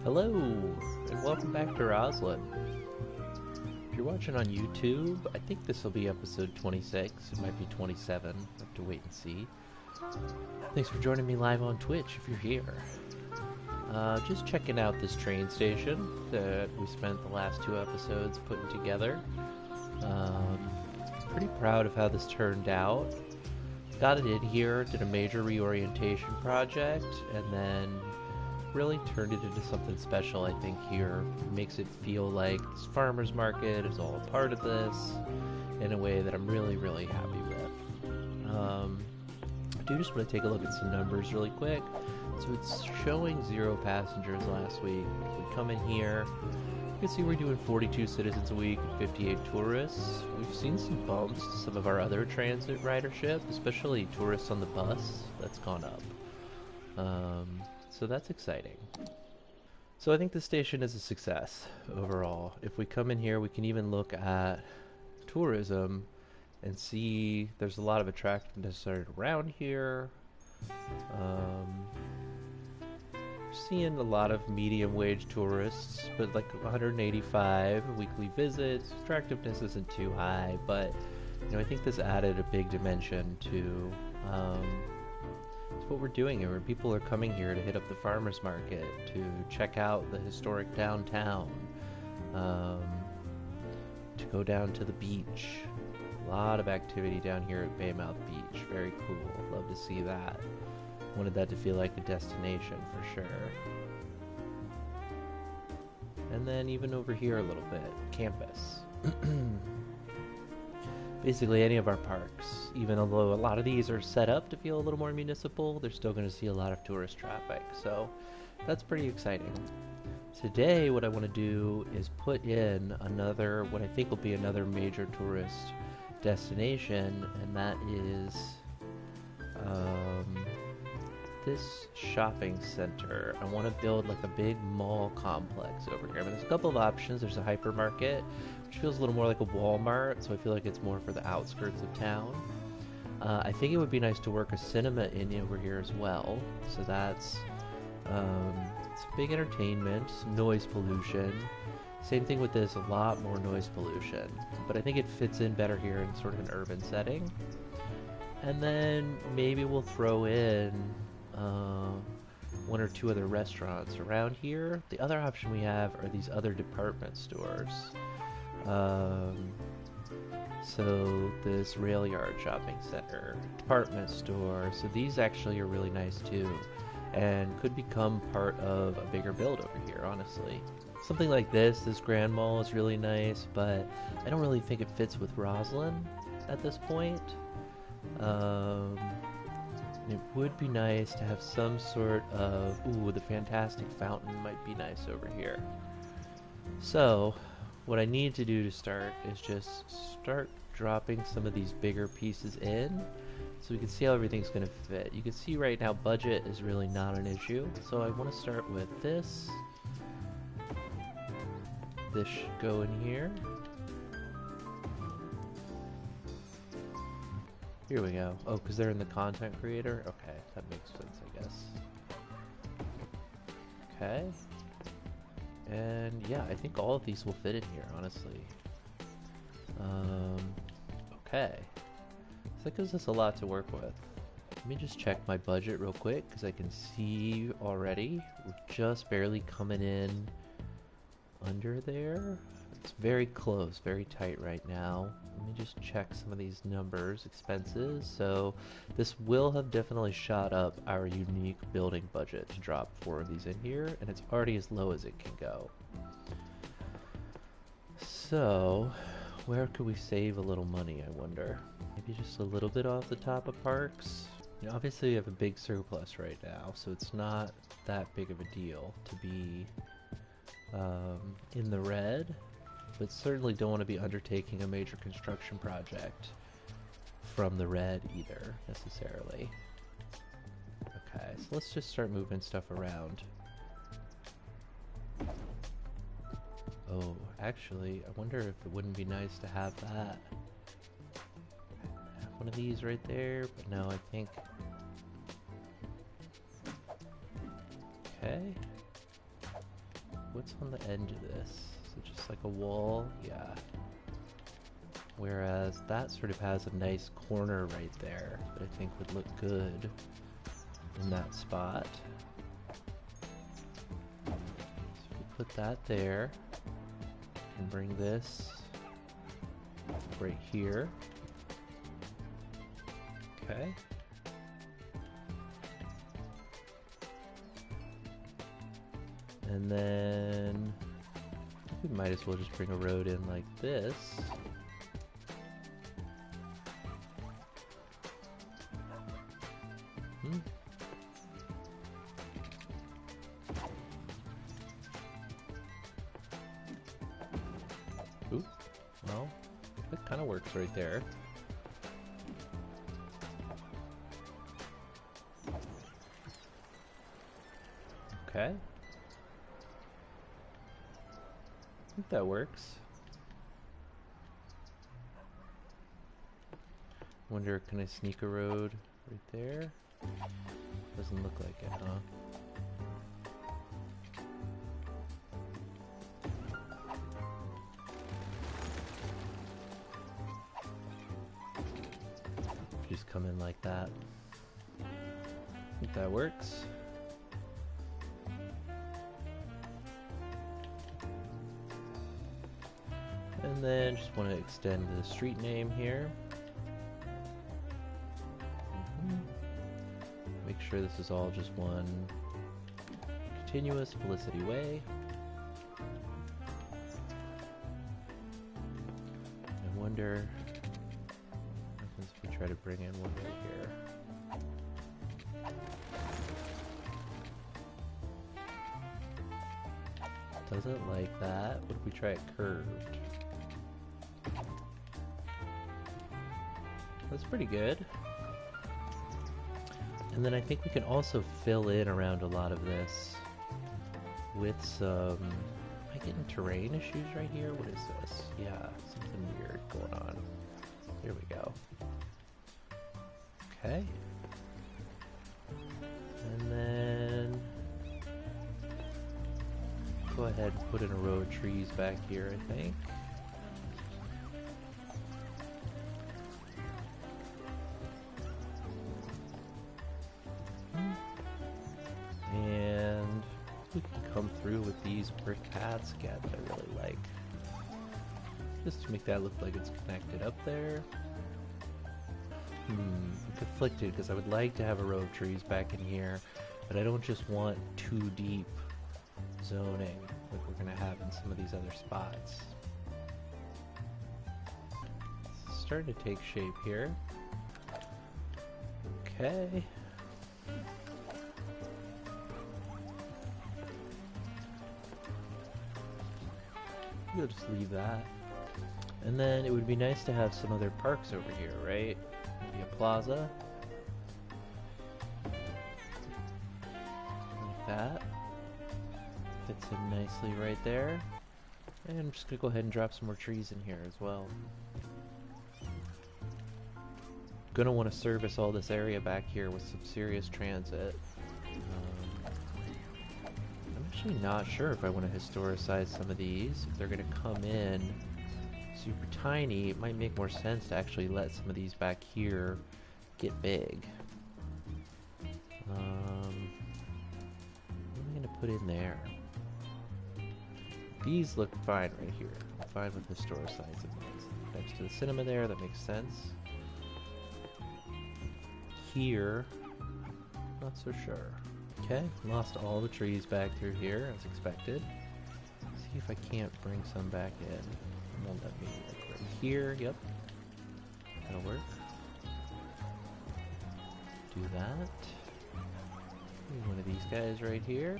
Hello, and welcome back to Roslyn. If you're watching on YouTube, I think this will be episode 26. It might be 27. I have to wait and see. Thanks for joining me live on Twitch if you're here. Just checking out this train station that we spent the last two episodes putting together. Pretty proud of how this turned out. Got it in here, did a major reorientation project, and then really turned it into something special, I think, here. It makes it feel like this farmer's market is all a part of this in a way that I'm really, really happy with. I do just want to take a look at some numbers really quick. So it's showing 0 passengers last week. If we come in here, you can see we're doing 42 citizens a week and 58 tourists. We've seen some bumps to some of our other transit ridership, especially tourists on the bus. That's gone up. So that's exciting. So I think the station is a success overall. If we come in here, we can even look at tourism and see there's a lot of attractiveness around here. Seeing a lot of medium wage tourists, but like 185 weekly visits. Attractiveness isn't too high, but I think this added a big dimension to what we're doing here, where people are coming here to hit up the farmers market, to check out the historic downtown, to go down to the beach. A lot of activity down here at Baymouth Beach. Very cool. Love to see that. Wanted that to feel like a destination for sure. And then even over here a little bit, campus. Basically any of our parks, even although a lot of these are set up to feel a little more municipal, they're still going to see a lot of tourist traffic, so that's pretty exciting. Today what I want to do is put in another, what I think will be another major tourist destination, and that is this shopping center. I want to build like a big mall complex over here. I mean, there's a couple of options. There's a hypermarket, which feels a little more like a Walmart, so I feel like it's more for the outskirts of town. I think it would be nice to work a cinema in over here as well. So that's it's big entertainment, noise pollution. Same thing with this, a lot more noise pollution. But I think it fits in better here in sort of an urban setting. And then maybe we'll throw in one or two other restaurants around here. The other option we have are these other department stores. So this rail yard shopping center, department store. So these actually are really nice too, and could become part of a bigger build over here, honestly. Something like this Grand Mall is really nice, but I don't really think it fits with Roslyn at this point. It would be nice to have some sort of, the fantastic fountain might be nice over here. So, what I need to do to start is just start dropping some of these bigger pieces in, so we can see how everything's going to fit. You can see right now budget is really not an issue, so I want to start with this. This should go in here. Here we go. Oh, because they're in the content creator? Okay, that makes sense, I guess. Okay. And yeah, I think all of these will fit in here, honestly. Okay. So that gives us a lot to work with. Let me just check my budget real quick, because I can see already we're just barely coming in under there. It's very close, very tight right now. Let me just check some of these numbers, expenses. So this will have definitely shot up our unique building budget to drop 4 of these in here, and it's already as low as it can go. So where could we save a little money, I wonder? Maybe just a little bit off the top of parks. Obviously we have a big surplus right now, so it's not that big of a deal to be in the red. But certainly don't want to be undertaking a major construction project from the red either, necessarily. Okay, so let's just start moving stuff around. Oh, actually, I wonder if it wouldn't be nice to have that. Have one of these right there, but no, I think... Okay. what's on the end of this? Is it just like a wall? Yeah. Whereas that sort of has a nice corner right there that I think would look good in that spot. So we put that there and bring this right here. Okay. And then we might as well just bring a road in like this. Ooh, well, that kind of works right there. Okay. I think that works. Wonder, can I sneak a road right there? Doesn't look like it, huh? Just come in like that. I think that works. And then just want to extend the street name here. Make sure this is all just one continuous Felicity Way. I wonder what happens if we try to bring in one right here. Doesn't like that. What if we try it curved? That's pretty good. And then I think we can also fill in around a lot of this with some... Am I getting terrain issues right here? What is this? Yeah, something weird going on. Here we go. Okay. And then... go ahead and put in a row of trees back here, I think. And we can come through with these brick paths again that I really like. Just to make that look like it's connected up there. I'm conflicted because I would like to have a row of trees back in here, but I don't just want too deep zoning like we're going to have in some of these other spots. It's starting to take shape here. Okay. We'll just leave that. And then it would be nice to have some other parks over here, right? Maybe a plaza. Like that. Fits in nicely right there. And I'm just gonna go ahead and drop some more trees in here as well. Gonna want to service all this area back here with some serious transit. I'm actually not sure if I want to historicize some of these. If they're gonna come in super tiny, it might make more sense to actually let some of these back here get big. What am I gonna put in there? These look fine right here. I'm fine with historicizing these. Next to the cinema there, that makes sense. Here, not so sure. Okay, lost all the trees back through here as expected. Let's see if I can't bring some back in. It won't let me, like right here, yep. That'll work. Do that. Maybe one of these guys right here.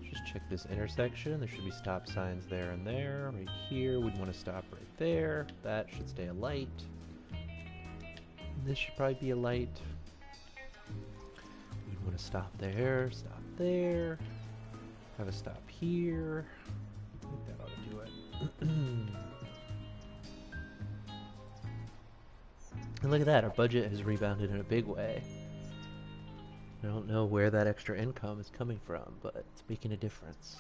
Just check this intersection. There should be stop signs there and there. Right here, we'd want to stop right there. That should stay a light. This should probably be a light. We'd want to stop there, stop there. Have a stop here. I think that ought to do it. And look at that, our budget has rebounded in a big way. I don't know where that extra income is coming from, but it's making a difference.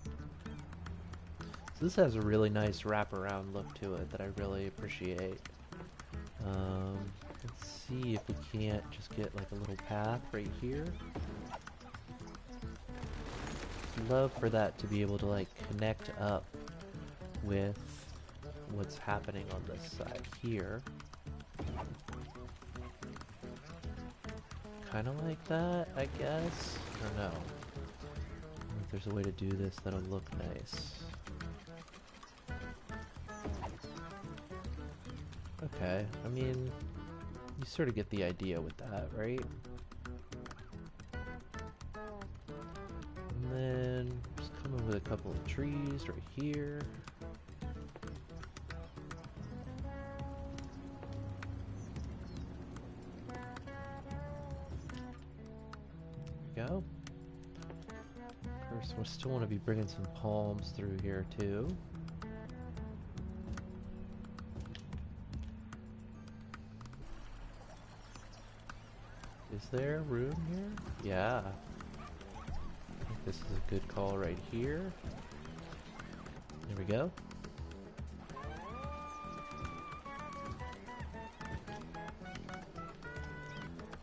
So this has a really nice wraparound look to it that I really appreciate. Let's see if we can't just get like a little path right here. I'd love for that to be able to like connect up with what's happening on this side here. Kind of like that, I guess. I don't know. I don't know if there's a way to do this that'll look nice. Okay, I mean, you sort of get the idea with that, right? And then just come in with a couple of trees right here. There we go. Of course, we still want to be bringing some palms through here too. Is there room here? Yeah. I think this is a good call right here. There we go.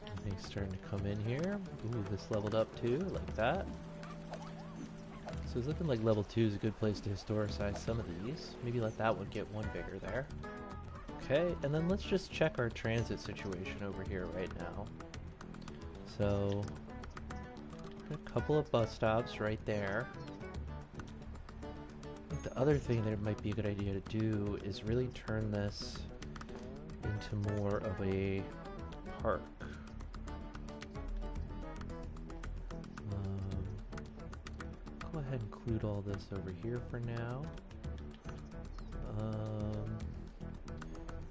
Everything's starting to come in here. Ooh, this leveled up too, like that. So it's looking like level 2 is a good place to historicize some of these. Maybe let that one get one bigger there. Okay, and then let's just check our transit situation over here right now. So, a couple of bus stops right there. I think the other thing that it might be a good idea to do is really turn this into more of a park. Go ahead and include all this over here for now.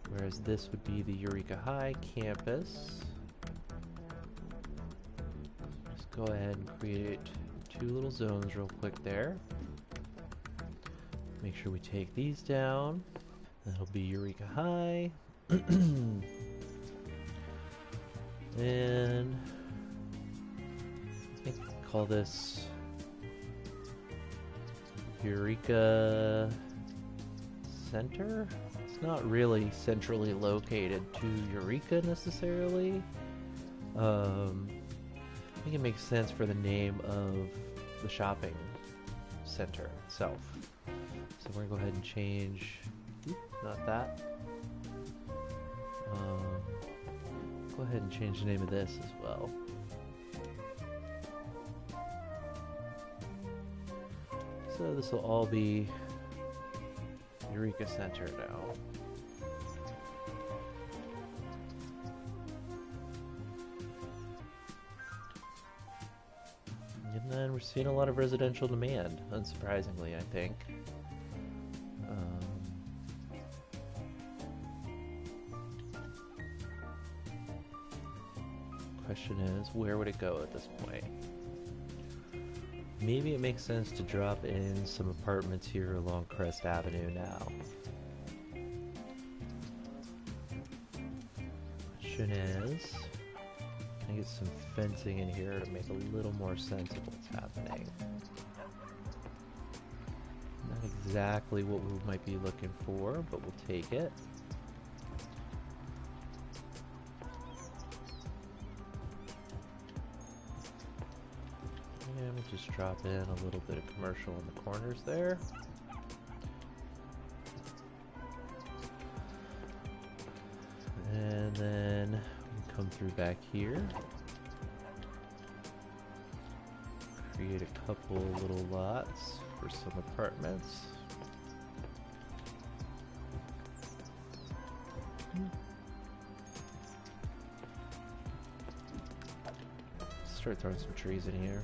Whereas this would be the Eureka High campus. Go ahead and create 2 little zones real quick there. Make sure we take these down. That'll be Eureka High. And I think we'll call this Eureka Center. It's not really centrally located to Eureka necessarily. I think it makes sense for the name of the shopping center itself. So we're gonna go ahead and change, not that. Go ahead and change the name of this as well. So this will all be Eureka Center now. And then we're seeing a lot of residential demand, unsurprisingly, I think. Question is, where would it go at this point? Maybe it makes sense to drop in some apartments here along Crest Avenue now. Question is, can I get some fencing in here to make a little more sense of what's happening? Not exactly what we might be looking for, but we'll take it. And we'll just drop in a little bit of commercial in the corners there. And then we come through back here. Create a couple little lots for some apartments. Start throwing some trees in here.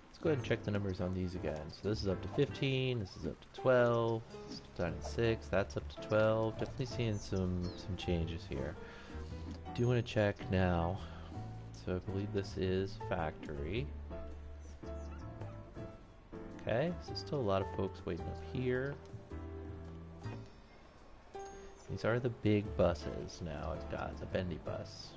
Let's go ahead and check the numbers on these again. So this is up to 15, this is up to 12, this is down to 6, that's up to 12. Definitely seeing some changes here. Do want to check now. So I believe this is factory. Okay, so still a lot of folks waiting up here. These are the big buses now. I've got the bendy bus.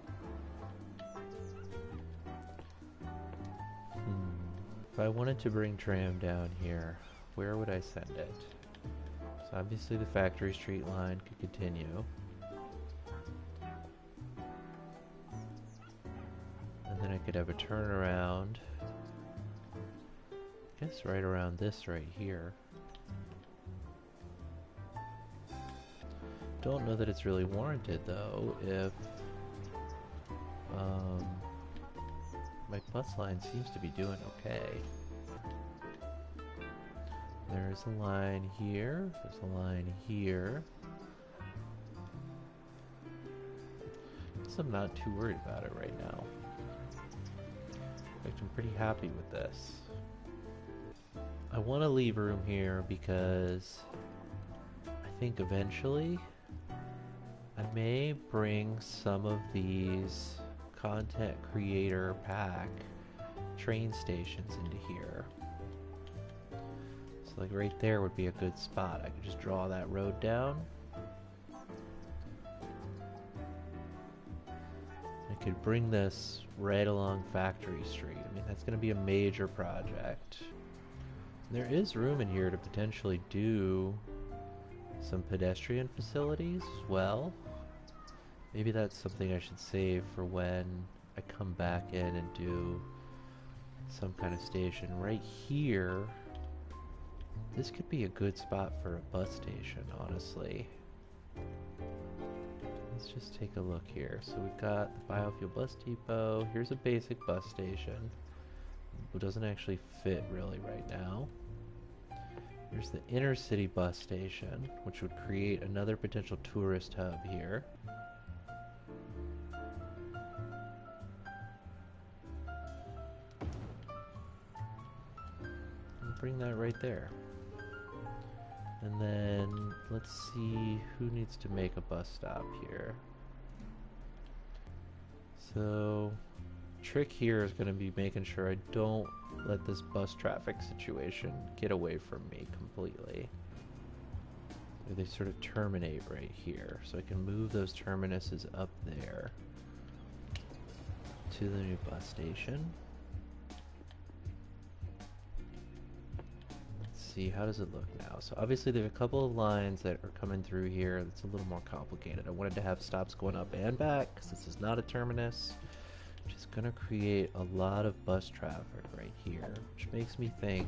If I wanted to bring tram down here, where would I send it? So obviously the Factory Street line could continue. And then I could have a turnaround. I guess right around this right here. Don't know that it's really warranted though if my bus line seems to be doing okay. There's a line here, there's a line here. I'm not too worried about it right now. In fact, I'm pretty happy with this. I want to leave room here because I think eventually I may bring some of these content creator pack train stations into here. So like right there would be a good spot. I could just draw that road down. I could bring this right along Factory Street. I mean, that's going to be a major project. There is room in here to potentially do some pedestrian facilities as well. Maybe that's something I should save for when I come back in and do some kind of station. Right here, this could be a good spot for a bus station, honestly. Let's just take a look here. So we've got the biofuel bus depot. Here's a basic bus station. It doesn't actually fit really right now. Here's the inner city bus station, which would create another potential tourist hub here. Bring that right there. And then let's see who needs to make a bus stop here. So trick here is going to be making sure I don't let this bus traffic situation get away from me completely. They sort of terminate right here, so I can move those terminuses up there to the new bus station. See, how does it look now? So obviously there are a couple of lines that are coming through here that's a little more complicated. I wanted to have stops going up and back because this is not a terminus, which is going to create a lot of bus traffic right here, which makes me think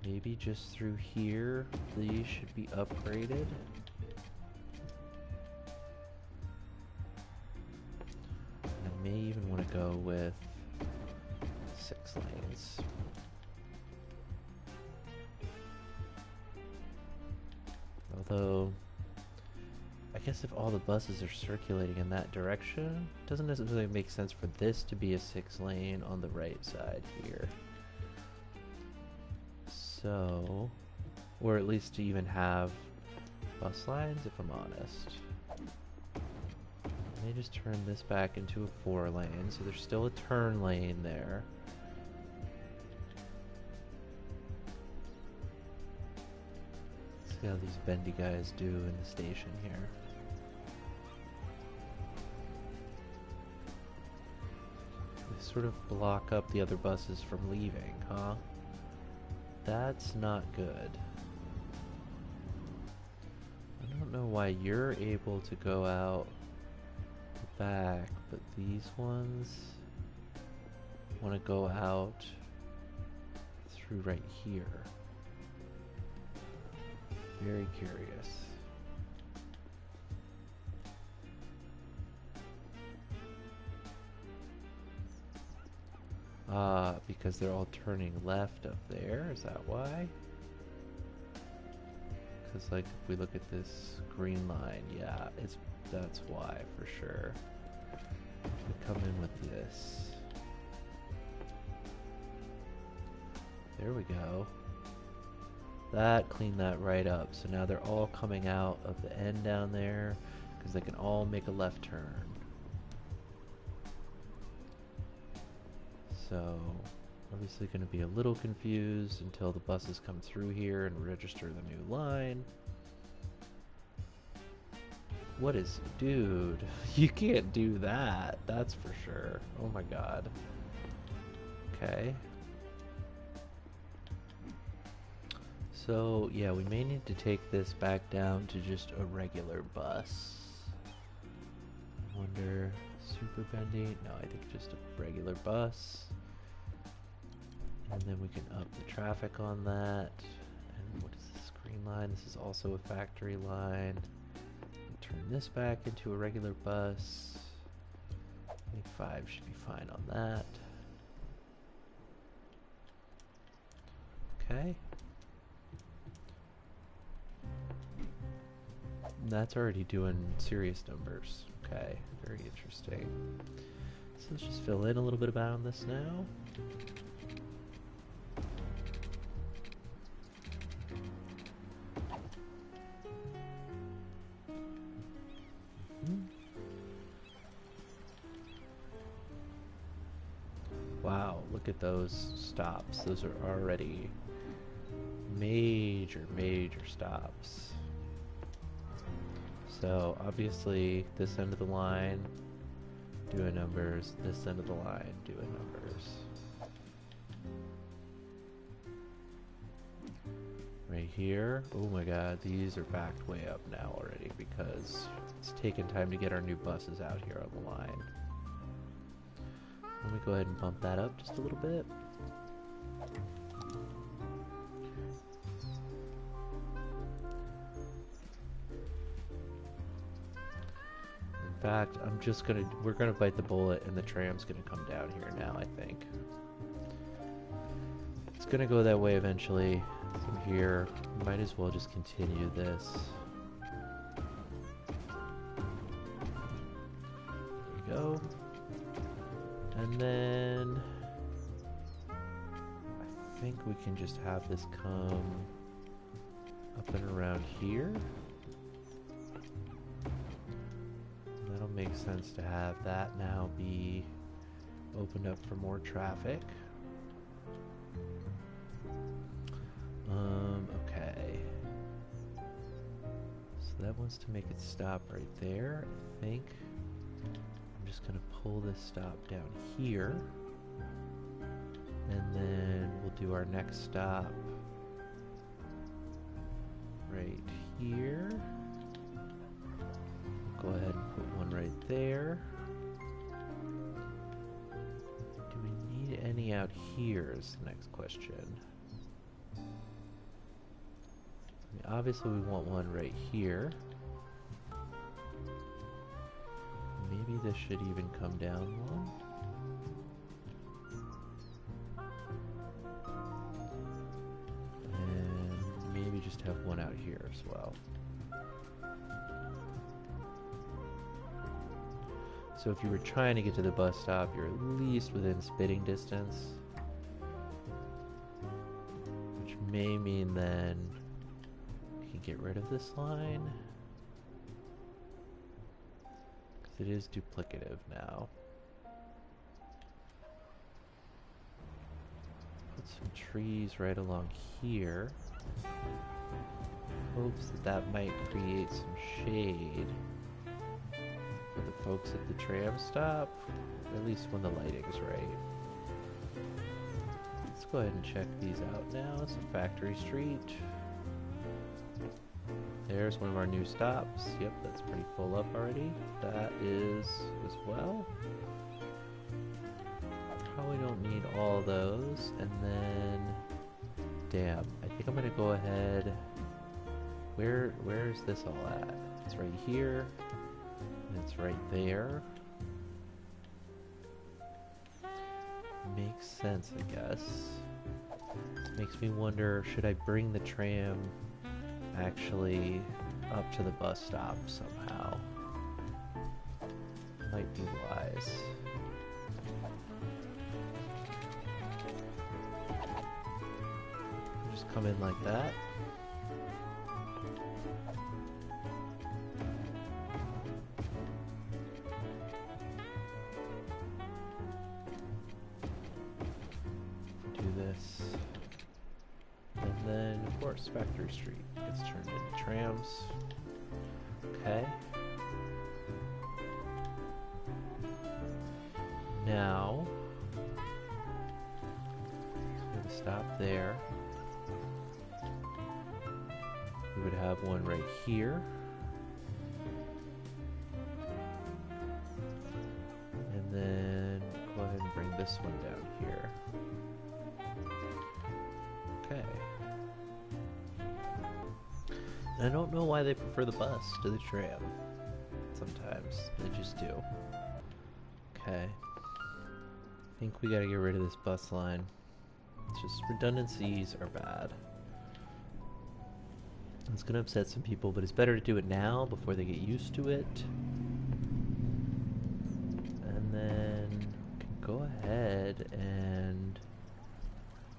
maybe just through here these should be upgraded. And I may even want to go with 6 lanes. Although, I guess if all the buses are circulating in that direction, it doesn't necessarily make sense for this to be a 6 lane on the right side here. So, or at least to even have bus lines, if I'm honest. I may just turn this back into a 4 lane, so there's still a turn lane there. See how these bendy guys do in the station here. They sort of block up the other buses from leaving, huh? That's not good. I don't know why you're able to go out the back, but these ones want to go out through right here. Very curious. Because they're all turning left up there, is that why? Because like if we look at this green line, yeah, that's why for sure. If we come in with this. There we go. That cleaned that right up. So now they're all coming out of the end down there because they can all make a left turn. So Obviously going to be a little confused until the buses come through here and register the new line. What is... Dude, you can't do that. That's for sure. Oh my god. Okay. So, yeah, we may need to take this back down to just a regular bus. I wonder... Super bendy? No, I think just a regular bus. And then we can up the traffic on that. And what is this green line? This is also a factory line. Turn this back into a regular bus. I think 5 should be fine on that. Okay. That's already doing serious numbers. Okay, very interesting. So let's just fill in a little bit about this now. Wow, look at those stops. Those are already major stops. So obviously this end of the line doing numbers, this end of the line doing numbers. Right here, oh my god, these are backed way up now already because it's taken time to get our new buses out here on the line. Let me go ahead and bump that up just a little bit. In fact, we're gonna bite the bullet and the tram's gonna come down here now, I think. It's gonna go that way eventually. From here, might as well just continue this. There we go. And then I think we can just have this come up and around here. That'll make sense to have that now be opened up for more traffic. Okay. So that wants to make it stop right there, I think. I'm just gonna pull this stop down here. And then we'll do our next stop right here. Go ahead and put one right there. Do we need any out here is the next question. I mean, obviously we want one right here. Maybe this should even come down one. And maybe just have one out here as well. So if you were trying to get to the bus stop, you're at least within spitting distance. Which may mean then we can get rid of this line. Because it is duplicative now. Put some trees right along here. Hopes that that might create some shade for the folks at the tram stop, at least when the lighting's right. Let's go ahead and check these out now. It's a factory street. There's one of our new stops. Yep, that's pretty full up already. That is as well. Probably don't need all those. And then, damn, I think I'm gonna go ahead. Where's this all at? It's right here. And it's right there. Makes sense, I guess. Makes me wonder, should I bring the tram actually up to the bus stop somehow? Might be wise. Just come in like that. course, Factory Street gets turned into trams. Okay. Now, I'm going to stop there. We would have one right here. And then go ahead and bring this one down here. Okay. And I don't know why they prefer the bus to the tram. Sometimes they just do. Okay. I think we gotta get rid of this bus line. It's just redundancies are bad. It's gonna upset some people, but it's better to do it now before they get used to it. And then we can go ahead and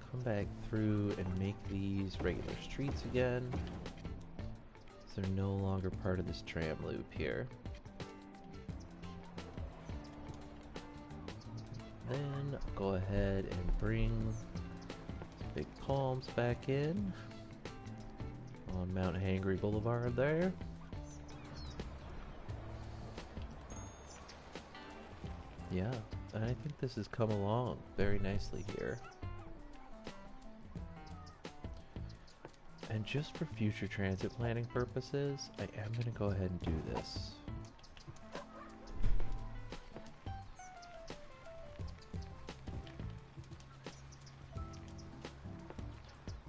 come back through and make these regular streets again. So they're no longer part of this tram loop here. Then go ahead and bring some big palms back in on Mount Hangry Boulevard there. Yeah, and I think this has come along very nicely here. And just for future transit planning purposes, I am going to go ahead and do this.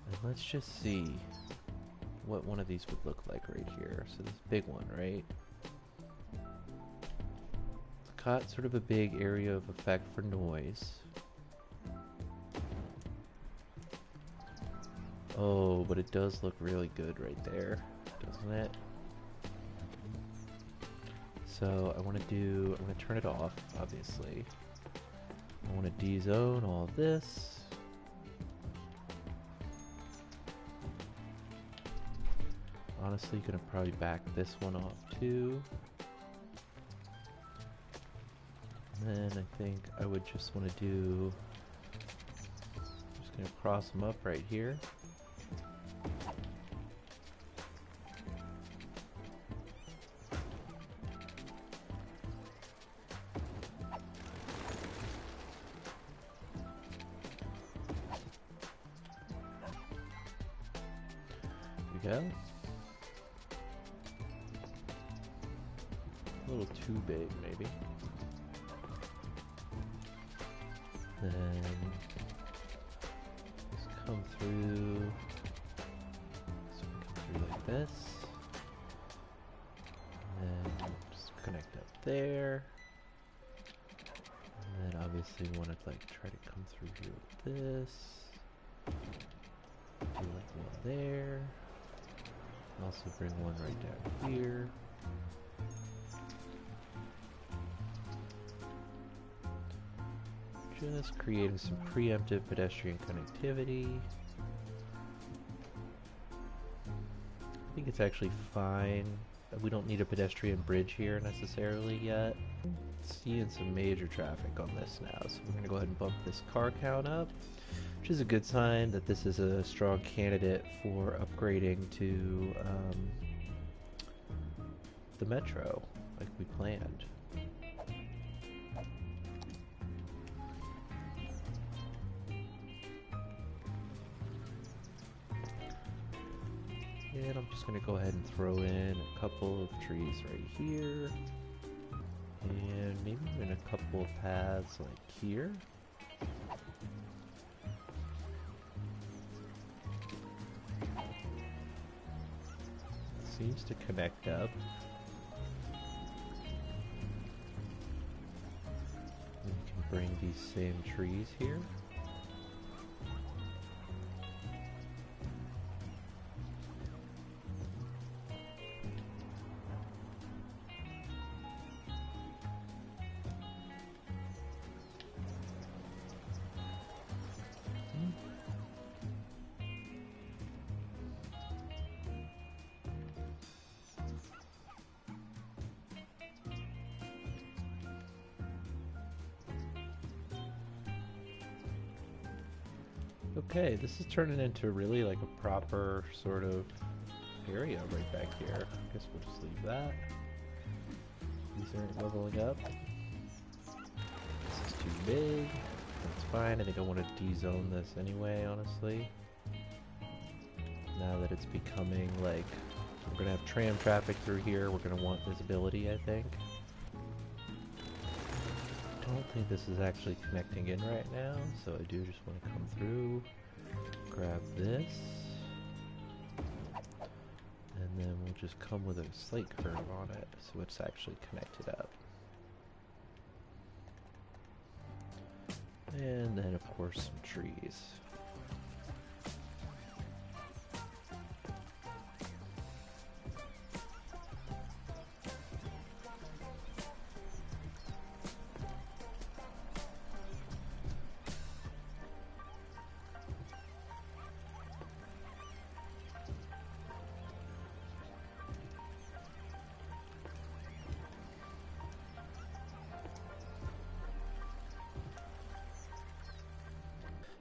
And let's just see what one of these would look like right here. So this big one, right? It's got sort of a big area of effect for noise. Oh, but it does look really good right there, doesn't it? So I'm going to turn it off, obviously. I want to de-zone all of this. Honestly, gonna probably back this one off too. And then I think I would just want to do, just gonna cross them up right here. There we go. A little too big, maybe. Then just come through. So we come through like this. And then just connect up there. And then obviously want to like try to come through here with this. Do like one there. Also bring one right down here. Just creating some preemptive pedestrian connectivity. I think it's actually fine. We don't need a pedestrian bridge here necessarily yet. Seeing some major traffic on this now, so we're going to go ahead and bump this car count up, which is a good sign that this is a strong candidate for upgrading to the metro like we planned. And I'm just going to go ahead and throw in a couple of trees right here. And maybe even a couple of paths like here. Seems to connect up. We can bring these same trees here. Okay, this is turning into really like a proper sort of area right back here. I guess we'll just leave that. These aren't leveling up. This is too big. That's fine. I think I want to de-zone this anyway, honestly. Now that it's becoming like, we're going to have tram traffic through here. We're going to want visibility, I think. I don't think this is actually connecting in right now, so I do just want to come through, grab this, and then we'll just come with a slight curve on it so it's actually connected up. And then of course some trees.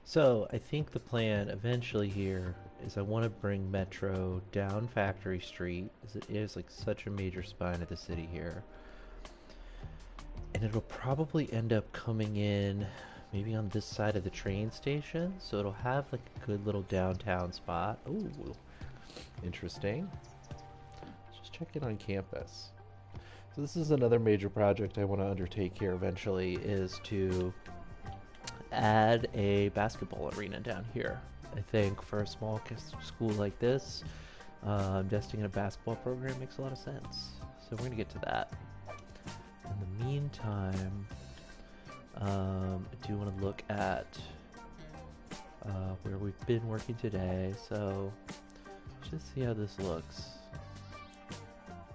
So I think the plan eventually here is I want to bring Metro down Factory Street, as it is like such a major spine of the city here. And it'll probably end up coming in maybe on this side of the train station, so it'll have like a good little downtown spot. Ooh, interesting. Let's just check in on campus. So this is another major project I want to undertake here eventually, is to add a basketball arena down here. I think for a small school like this, investing in a basketball program makes a lot of sense. So we're going to get to that. In the meantime, I do want to look at where we've been working today. So let's just see how this looks.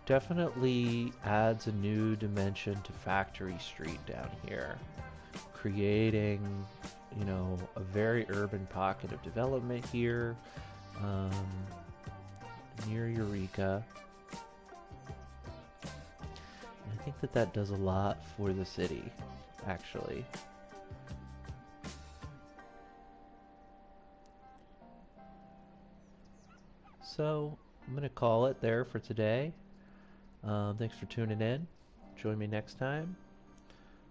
Definitely adds a new dimension to Factory Street down here, creating, you know, a very urban pocket of development here, near Eureka. And I think that that does a lot for the city, actually. So I'm gonna call it there for today. Thanks for tuning in. Join me next time.